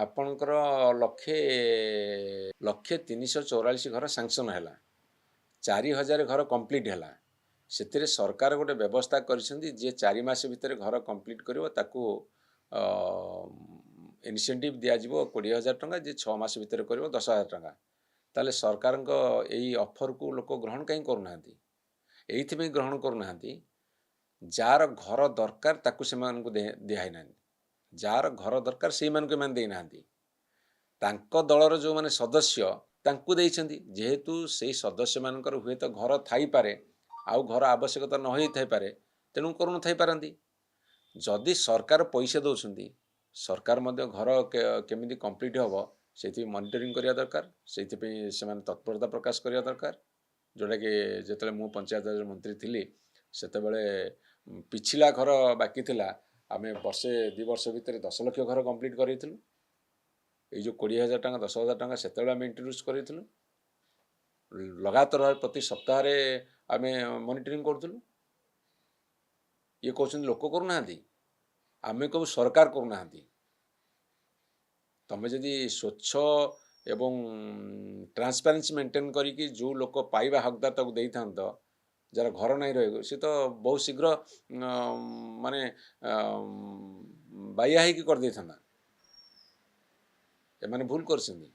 ଆପଣଙ୍କର ଲକ୍ଷେ 1,344 ଘର ସାଂକ୍ସନ୍ ହେଲା, 4,000 ଘର କମ୍ପ୍ଲିଟ୍ ହେଲା। ସେଥିରେ ସରକାର ଗୋଟେ ବ୍ୟବସ୍ଥା କରିଛନ୍ତି, ଯିଏ 4 ମାସ ଭିତରେ ଘର କମ୍ପ୍ଲିଟ୍ କରିବ ତାକୁ ଇନସେଣ୍ଟିଭ୍ ଦିଆଯିବ 20,000 ଟଙ୍କା, ଯିଏ 6 ମାସ ଭିତରେ କରିବ 10,000 ଟଙ୍କା। ତାହେଲେ ସରକାରଙ୍କ ଏଇ ଅଫର୍କୁ ଲୋକ ଗ୍ରହଣ କାହିଁ କରୁନାହାନ୍ତି? ଏଇଥିପାଇଁ ଗ୍ରହଣ କରୁନାହାନ୍ତି, ଯାହାର ଘର ଦରକାର ତାକୁ ସେମାନଙ୍କୁ ଦିଆହେଇନାହାନ୍ତି, ଯାହାର ଘର ଦରକାର ସେଇମାନଙ୍କୁ ଏମାନେ ଦେଇନାହାନ୍ତି। ତାଙ୍କ ଦଳର ଯେଉଁମାନେ ସଦସ୍ୟ ତାଙ୍କୁ ଦେଇଛନ୍ତି, ଯେହେତୁ ସେଇ ସଦସ୍ୟମାନଙ୍କର ହୁଏତ ଘର ଥାଇପାରେ, ଆଉ ଘର ଆବଶ୍ୟକତା ନ ହେଇଥାଇପାରେ, ତେଣୁ କରୁନଥାଇପାରନ୍ତି। ଯଦି ସରକାର ପଇସା ଦେଉଛନ୍ତି, ସରକାର ମଧ୍ୟ ଘର କେମିତି କମ୍ପ୍ଲିଟ୍ ହେବ ସେଇଥିପାଇଁ ମନିଟରିଂ କରିବା ଦରକାର। ସେଇଥିପାଇଁ ସେମାନେ ତତ୍ପରତା ପ୍ରକାଶ କରିବା ଦରକାର। ଯେଉଁଟାକି ଯେତେବେଳେ ମୁଁ ପଞ୍ଚାୟତ ମନ୍ତ୍ରୀ ଥିଲି ସେତେବେଳେ ପିଛିଲା ଘର ବାକି ଥିଲା, ଆମେ ବର୍ଷେ 2 ବର୍ଷ ଭିତରେ 10 ଲକ୍ଷ ଘର କମ୍ପ୍ଲିଟ୍ କରେଇଥିଲୁ। ଏଇ ଯେଉଁ 20,000 ଟଙ୍କା 10,000 ଟଙ୍କା ସେତେବେଳେ ଆମେ ଇଣ୍ଟ୍ରୋଡ୍ୟୁସ୍ କରିଥିଲୁ। ଲଗାତାର ପ୍ରତି ସପ୍ତାହରେ ଆମେ ମନିଟରିଂ କରୁଥିଲୁ। ଇଏ କହୁଛନ୍ତି ଲୋକ କରୁନାହାନ୍ତି, ଆମେ କହିବୁ ସରକାର କରୁନାହାନ୍ତି। ତମେ ଯଦି ସ୍ୱଚ୍ଛ ଏବଂ ଟ୍ରାନ୍ସପାରେନ୍ସି ମେଣ୍ଟେନ୍ କରିକି ଯେଉଁ ଲୋକ ପାଇବା ହକଦାର ତାକୁ ଦେଇଥାନ୍ତ, ଯାହାର ଘର ନାହିଁ ରହିବ, ସେ ତ ବହୁତ ଶୀଘ୍ର ମାନେ ବାଇଆ ହେଇକି କରିଦେଇଥାନ୍ତା। ଏମାନେ ଭୁଲ କରିଛନ୍ତି।